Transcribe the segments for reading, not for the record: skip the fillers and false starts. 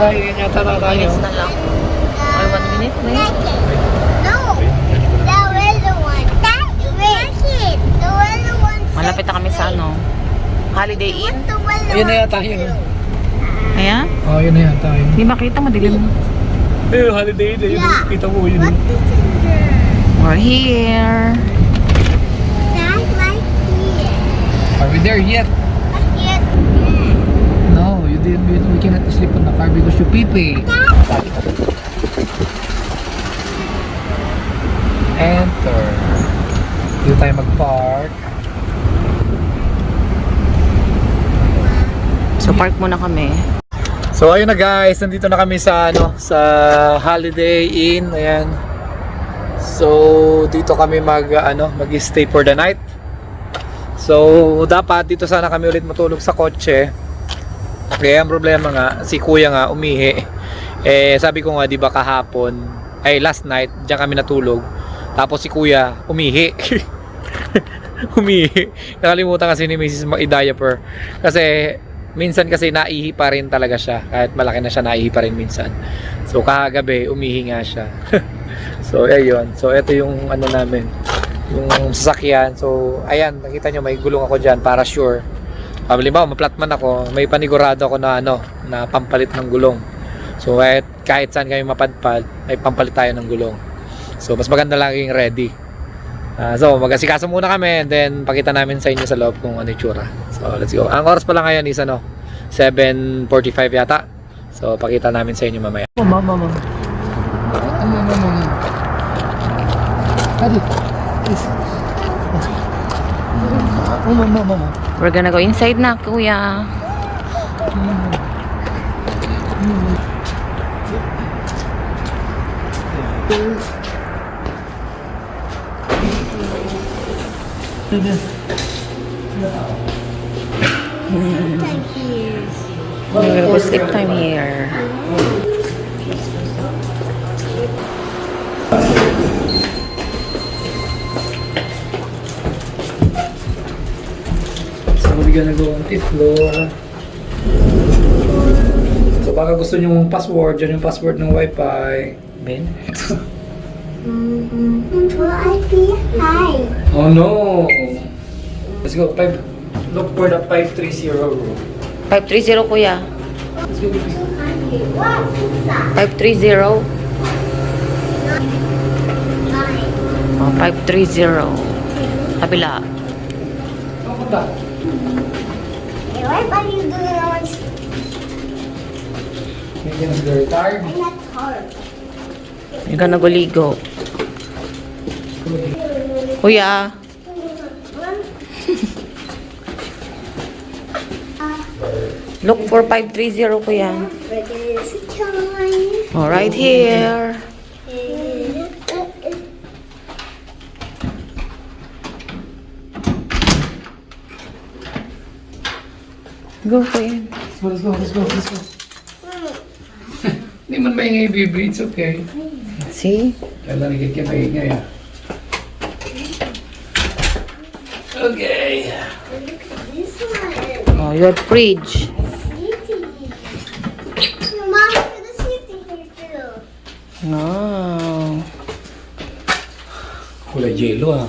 Kakain yata na tayo. Minutes na lang. Or 1 minute na yun. No, the little one. That it. The little one. Malapit na kami sa ano, Holiday Inn. The little Yun na yata yun. Ayan. Oh, yun na yata yun. Hindi makita, madilim. Eh, holiday na yun. Yeah. Kita mo yun. What is in there? We're here. That's right here. Are we there yet? Yes. No, you didn't. We cannot sleep on the car because you pee-pee. Enter. Dito tayo mag-park. So park muna kami. So ayun na guys, nandito na kami sa sa Holiday Inn. Ayan. So dito kami mag-stay for the night. So dapat dito sana kami ulit matulog sa kotse. Kaya ang problema nga, si kuya nga umihi. Eh sabi ko nga 'di ba kahapon, ay last night diyan kami natulog. Tapos si kuya umihi. Umihi. Nakalimutan kasi ni Mrs. i-diaper. Kasi minsan kasi naihi pa rin talaga siya. Kahit malaki na siya, naihi pa rin minsan. So kagabi umihi nga siya. So ayun. So ito yung ano namin, yung sasakyan. So ayan, nakita nyo may gulong ako dyan para sure. Halimbawa maplatman ako, may panigurado ako na na pampalit ng gulong. So kahit saan kami mapadpad, may pampalit tayo ng gulong. So mas maganda laging ready. So mag-asikaso muna kami and then pakita namin sa inyo sa loob kung ano yung tsura. So let's go. Ang oras pa lang ngayon is 7:45 yata. So pakita namin sa inyo mamaya. Mama. We're gonna go inside na, kuya. We're gonna go sleep time here. So we're gonna go on 5th floor. So baka gusto nyo yung password, dyan yung password ng wifi. Ben? Will I be high? Oh no! Let's go. Look for the 530 room. 530, kuya. Let's go, baby. What is that? 530. Nine. Oh, 530. Kabila. Ano punta? Hey, why are you doing on? Maybe I'm very tired. I'm not hard. You're gonna go ligo. Kuya. Look for 530, kuya. Oh, right here. Go, kuya. Let's go. Hindi man maingay, baby. It's okay. See? Kaya nagigit ka maingay, ah. Okay. This one. Oh, your fridge. City. Mom, for the city here too. Oh. Kulay yelo, ah.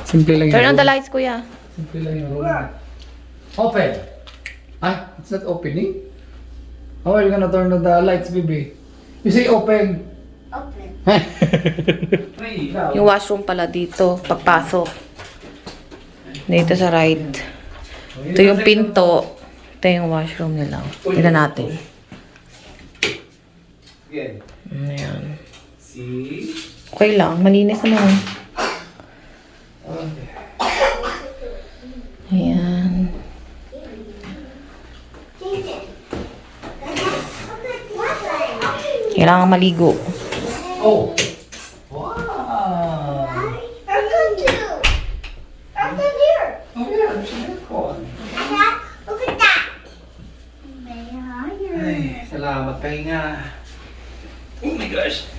Simple lang Turn on the room. lights, kuya. Simple lang yung room. Open. Ah, it's not opening? How are you gonna turn on the lights, baby? You say open. Open. Yung washroom pala dito, pagpasok. Dito sa right. Ito yung pinto. Ito yung washroom nila. Tignan natin. Again. Ayan. See? Okay lang, malinis naman. Okay. Ayan. Kailangan maligo. Oh! Wow! Aircon too. Aircon here. Oh yeah, there's an aircon. Look at that. May higher. Ay, salamat pahinga. Oh my gosh.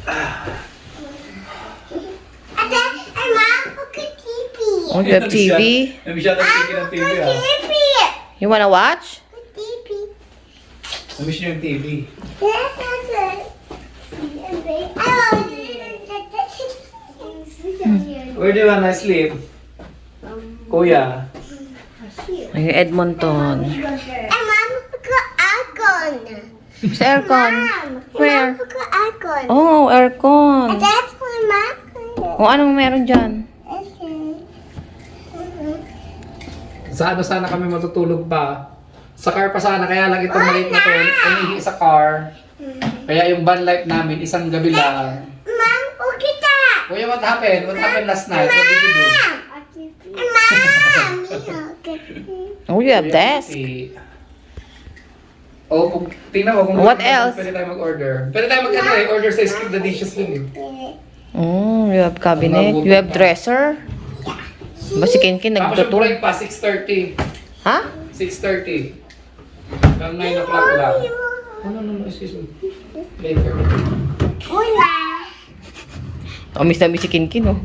Ate, ay mom, look at TV. Oh, you have TV? Nabisya tayo tingin ng TV, ah. TV. You wanna watch? TV. Namiss niyo yung TV. Where do you wanna sleep? Kuya. Ay, Edmonton. Mom, look at Sa aircon. Where? Look at Oh, aircon. That's my mom. O, anong meron dyan? Sa ano sana kami matutulog pa? Sa car pa sana, kaya lang itong maliit na to, umihi sa car. Kaya yung van life namin, isang gabi lang. Mom, kita. Kuya, what happened? What happened last night? What did you do? Mom, Oh, you have desk. Oh, kung tingnan mo kung What else? Pwede tayo mag-order. Pwede tayo order sa Skip the Dishes din eh. You have cabinet. You have dresser. Ba si Kinkin Tapos yung nagtuto? break pa, 6:30. Ha? 6:30. Hanggang 9 o'clock lang. Oh, no, excuse me. Later. Hola. Oh, miss na miss si Kinkin, oh.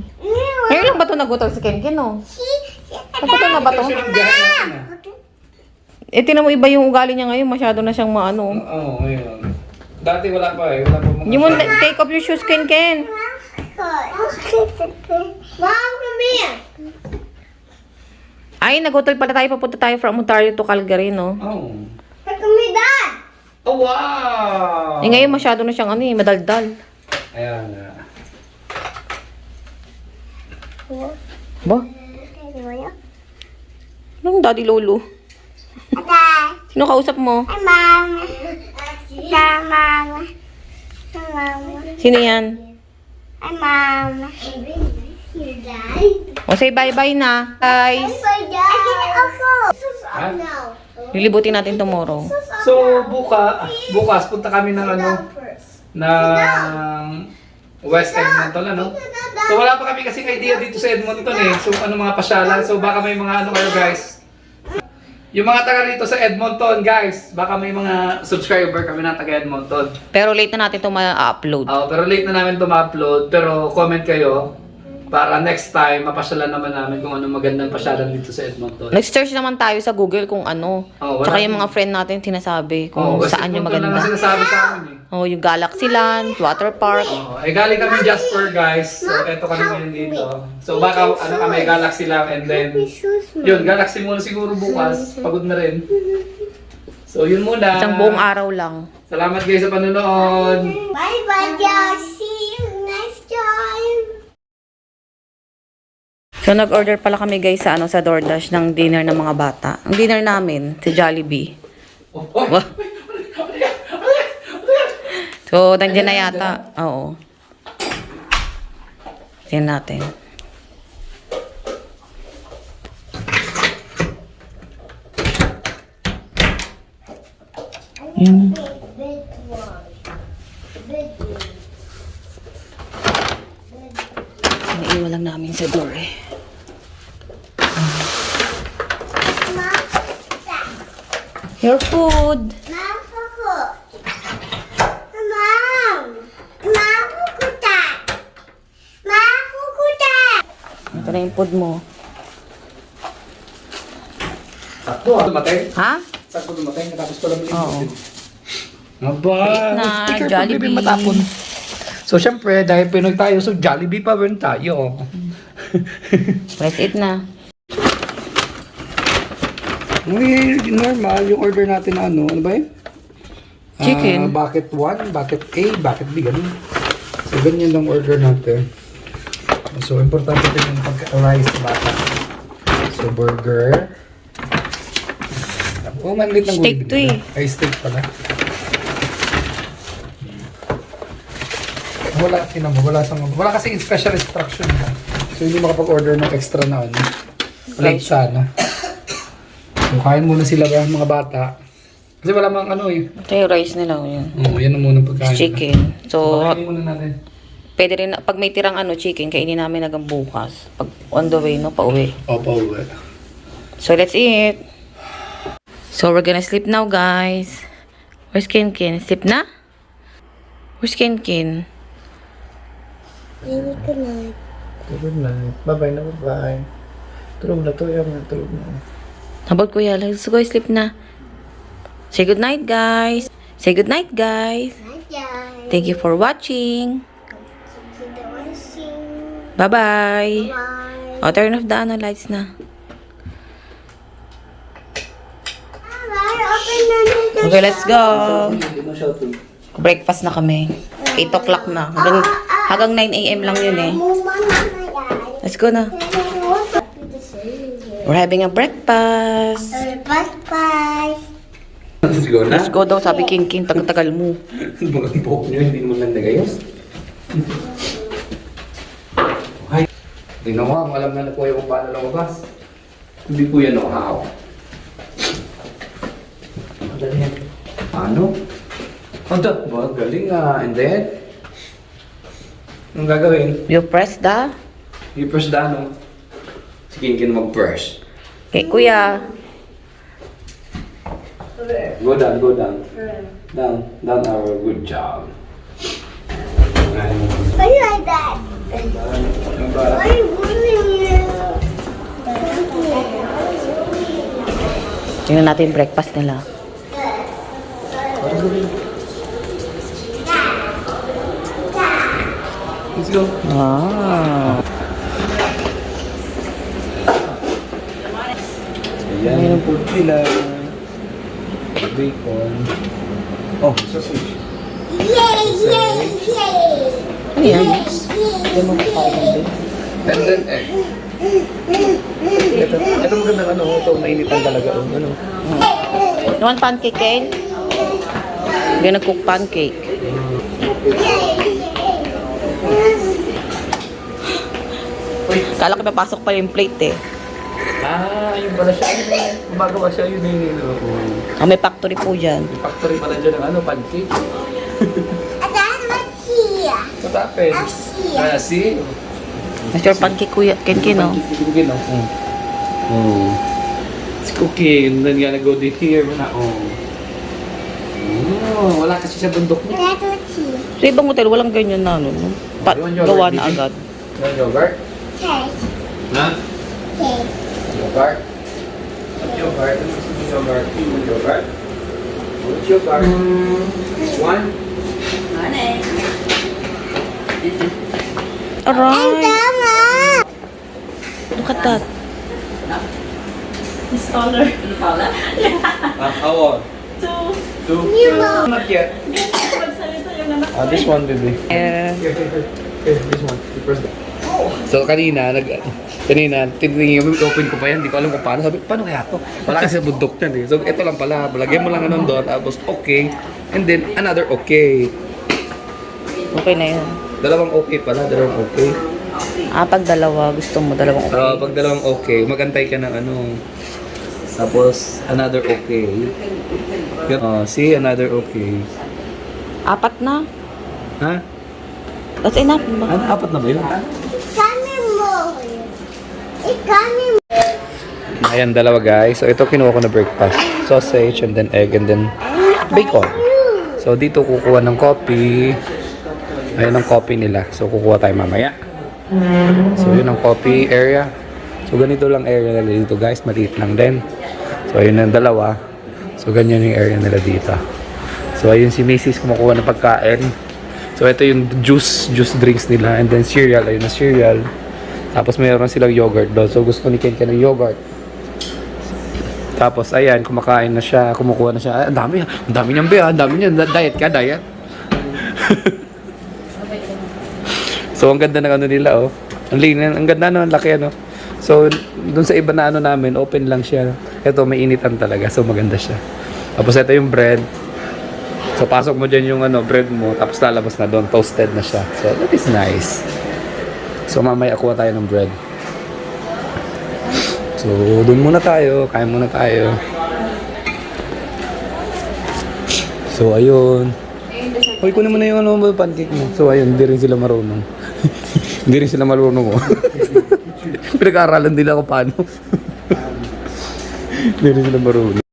Ngayon lang ba ito nagutol si Kinkin, oh? Nagutol na ba ito? Siya nagbiyahe natin ah. Eh, tinan mo iba yung ugali niya ngayon. Masyado na siyang maano. Oo, ngayon. Dati wala pa eh. Wala pa mga... Hindi mo take off your shoes, Kinkin. Mom, come here. Ay, nagutol pala tayo. Papunta tayo from Ontario to Calgary, no? Oh. Come here, Dad. Oh, wow! Eh, ngayon masyado na siyang madaldal. Ayan nga. Ba? Anong daddy lolo? Dad. Sino kausap mo? Hi, Mom. Hi, Mom. Hi, Mom. Sino yan? Hi, Mom. Dad. O, say bye-bye na. Guys. Bye, Dad. I can also. Ha? No. Lilibutin natin tomorrow. So, bukas punta kami ng ng West Edmonton, ano? So, wala pa kami kasing idea dito sa Edmonton eh. So, mga pasyalan. So, baka may mga kayo guys. Yung mga taga rito sa Edmonton, guys, baka may mga subscriber kami na taga Edmonton. Pero late na natin ito ma-upload. Pero late na namin ito ma-upload. Pero comment kayo para next time, mapasyalan naman namin kung ano magandang pasyalan dito sa Edmonton. Nag-search naman tayo sa Google kung ano. Oh, wala. Tsaka yung mga friend natin sinasabi kung West saan yung Edmonton lang maganda. ang sinasabi sa amin eh. Oh, yung Galaxy Land, Water Park. Galing kami Jasper, guys. So, eto kami ngayon dito. So, baka kami Galaxy lang and then yun, Galaxy muna siguro bukas. Pagod na rin. So, yun muna. Isang buong araw lang. Salamat guys sa panonood. Bye, Dad. See you next time. So, nag-order pala kami guys sa sa DoorDash ng dinner ng mga bata. Ang dinner namin, si Jollibee. Wah. So, nandiyan na yata. Oo. Tingnan natin. Naiwan lang namin sa door eh. Your food. Mom, kukuta. Mom, kukuta. Ito na yung food mo. Sakto dumatay. Ha? Sakto dumatay. Katapos ko lang Oo. Aba. Na, Sticker Jollibee. pag matapon. So, syempre, dahil Pinoy tayo, so Jollibee pa rin tayo. Let's eat na. Normal, yung order natin na ano ba yun? Chicken. Bucket 1, bucket A, bucket B, ganun. So, ganyan lang order natin. So, importante din yung pagka-rice sa bata. So, burger. Oh, manlit ng Steak to eh. Ay, steak pala. Wala kasing special instruction. So, hindi makapag-order ng extra na ano. Plate sana. So, kain muna sila mga bata. Kasi wala mang ano eh. Ito yung rice nila. Yun. Oo, yan ang muna pagkain. Chicken. So, Pakainin muna natin. pwede rin, pag may tirang chicken, kainin namin hanggang bukas. Pag on the way, pauwi. Opo, uwi. So, let's eat. So, we're gonna sleep now, guys. Where's Kinkin? Sleep na? Where's Kinkin? Good night. Good night. Bye-bye na, bye-bye. Tulog na to, tulog na. How about Kuya? Let's go sleep na. Say good night, guys. Say good night, guys. Bye. Thank you for watching. Thank you for watching. Bye-bye. Bye. O, turn off the lights na. Okay, let's go. Breakfast na kami. 8 o'clock na. Hanggang 9 a.m. lang yun eh. Let's go na. We're having a breakfast. Bye. Let's go na. Let's go daw, sabi King King, tagal-tagal mo. Mga buhok nyo, hindi mo lang nagayos. Okay. Tingnan mo, alam na po yung kung paano lumabas. Hindi po yan know-how. Paano? Ang ba? Galing ah. And then? Anong gagawin? You press the... I-press the ano? Si Kinkin mag-press. Okay, kuya. Go down, go down. Down, down our good job. Why you like that? Why are you bullying me? Tingnan natin yung breakfast nila. Let's go. Ah. Ayan yung food nila. Bacon. Oh, sausage. Yay! Ano yan? Hindi mo kakain din. And then egg. Ito magandang ano, ito mainitan talaga. Ano? You want pancake, Kane? Hindi nag-cook pancake. Kala ko napasok pa yung plate eh. Ah, yung pala siya. Gumagawa siya yun eh. May factory po dyan. Yung factory pala dyan ng ano, pancake. What's here? What happened? See? That's your pancake, kuya. Ken, no? Pancake, no? Oh. It's cooking. Then gonna go din here. Oh, wala kasi sa bundok niya. That's what's here. Sa ibang hotel, walang ganyan na ano. No? Gawa na agad. No yogurt? Okay. Ha? Okay. Yogurt? What yogurt? Yogurt? You want yogurt? What yogurt? This one? Alright. Mama! Look at that. How old? Two. Not yet. This one, baby. Here, this one. You press that. So kanina, tinignan mo, open ko pa yan, hindi ko alam kung paano. Sabi, paano kaya to? Wala kasi sa bundok niyan eh. So ito lang pala, lagyan mo lang ano doon, tapos okay, and then another okay. Okay na yun. Dalawang okay pala, dalawang okay. Pag dalawa, gusto mo dalawang okay. Pag dalawang okay, magantay ka ng ano. Tapos another okay. See, another okay. 4 na. Ha? That's enough. Ano, 4 na ba yun? Kami mo. Kami mo. Ayan, dalawa guys. So ito kinuha ko na breakfast. Sausage and then egg and then bacon. So dito kukuha ng coffee. Ayan ang coffee nila. So kukuha tayo mamaya. So yun ang coffee area. So ganito lang area nila dito guys. Maliit lang din. So ayun ang dalawa. So ganyan yung area nila dito. So ayun si Macy's kumukuha ng pagkain. So ito yung juice drinks nila and then cereal. Ayun na cereal. Tapos mayroon silang yogurt doon. So gusto ni Ken ng yogurt. Tapos ayan, kumakain na siya, kumukuha na siya. Ang dami niyang be, ang dami niyan. Diet ka, diet. So ang ganda ng ano nila, oh. Ang ganda no, ang laki ano. So doon sa iba na ano namin, open lang siya. Ito may initan talaga, so maganda siya. Tapos ito yung bread. So pasok mo dyan yung ano, bread mo, tapos lalabas na doon, toasted na siya. So that is nice. So mamaya kuha tayo ng bread. So doon muna tayo, kain muna tayo. So ayun. Hoy, kunin mo na yung ano, pancake mo. So ayun, hindi rin sila marunong. Hindi rin sila marunong oh. Pinag-aaralan nila kung paano. Hindi rin sila marunong.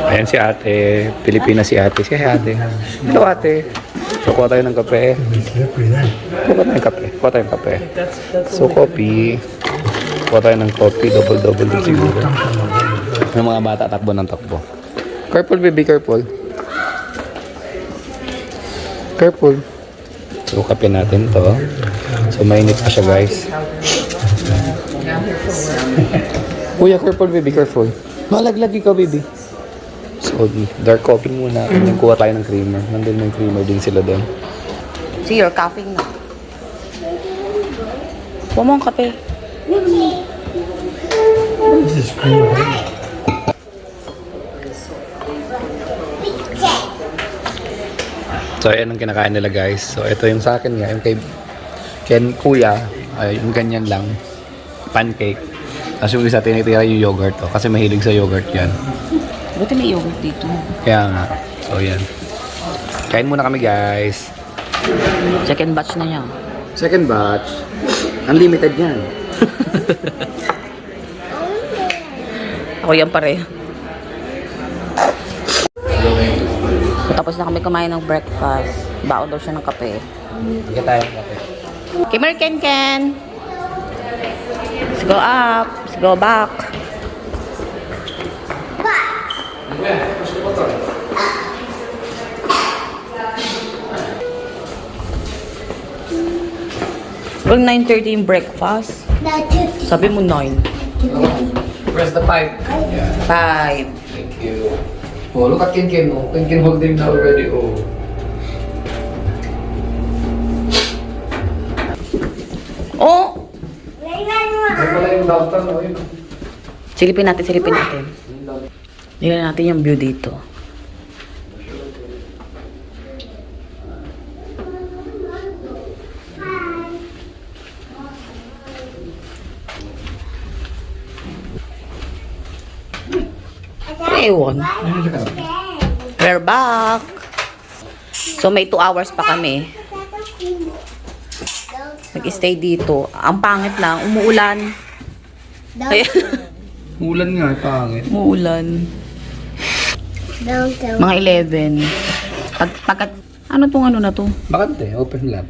Ayan si ate. Pilipina si ate. Si ate. Hello ate. So kuha tayo ng kape. Kuha tayo ng kape. So coffee. Kuha tayo ng coffee. Double din siguro. Yung mga bata takbo ng takbo. Careful baby, careful. Careful. So, kape natin to. So, mainit pa siya, guys. Kuya, careful, baby. Careful. Malaglag ikaw, baby. So, dark coffee muna. Then, kuha tayo ng creamer. Nandun yung creamer din sila doon. See, you're coughing na. Huwag mo ang kape. So, ayan ang kinakain nila, guys. So, ito yung sa akin nga. Yung kay Kuya, ay yung ganyan lang. Pancake. Tapos yung isa, tinitira yung yogurt. Oh, kasi mahilig sa yogurt yan. Buti may yogurt dito. Kaya nga. So, yan. Kain muna kami, guys. Second batch na niya. Second batch. Unlimited yan. Ako yan pare. Tapos na kami kumain ng breakfast. Baon daw siya ng kape. Sige tayo ng kape. Come here, Ken Ken. Let's go up. Let's go back. Pag 9:30 yung breakfast. Sabi mo 9. Press the pipe. 5. Thank you. Oh, look at Ken Ken. Oh. Ken Ken holding na already. Oh. Oh! Ay, wala yung downtown. Oh, yun. Silipin natin, silipin natin. Tingnan natin yung view dito. Ewan. We're back. So may 2 hours pa kami. Nag-stay dito. Ang pangit lang, umuulan. Kaya, Ulan nga, pangit. umuulan. Mga 11. Ano tong ano na to? Bakante, open lang.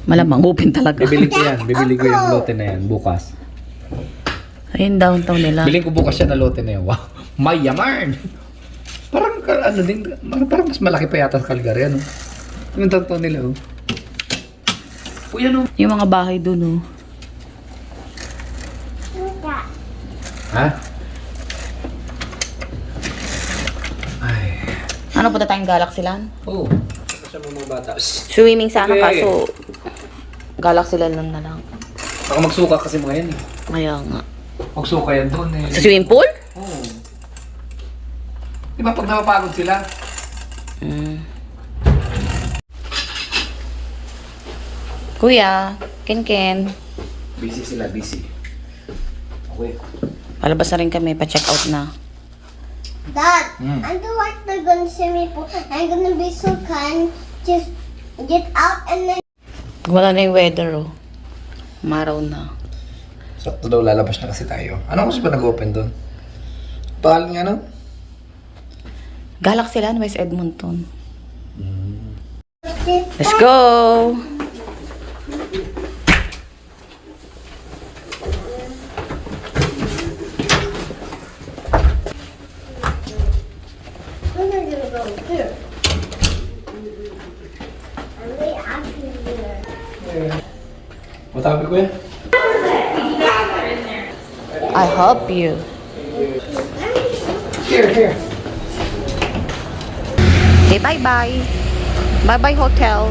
Malamang open talaga. Bibili ko yan. Bibili ko yung lote na yan bukas. Ayun, downtown nila. Biling ko bukas yan na lote na yan. Wow. Mayaman! Parang ano din, parang mas malaki pa yata sa Calgary, ano? Yung downtown nila, oh. Uy, ano? Yung mga bahay dun, oh. Ha? Ay. Ano, punta tayong Galaxyland? Oo. Oh. Kasama mga bata. Swimming sana Okay. kaso Galaxyland lang na lang. Baka magsuka kasi mga yan, eh. Kaya nga. Magsuka yan doon, eh. Sa swimming pool? Oo. Oh. Diba pag napapagod sila? Kuya, Ken. Busy sila, busy. Okay. Palabas na rin kami, pa-check out na. Dad, I don't like the gun swimming pool. I'm gonna be so kind. Just get out and then. Wala na yung weather, oh. Maraw na. Sakto daw lalabas na kasi tayo. Ano kasi ba nag-open doon? Pangalan nga, no? Galaxyland, West Edmonton. Let's go! I'm not gonna go here. I'm way after here. Matabi ko yan. I help you. Here. Okay, bye-bye. Bye-bye, hotel.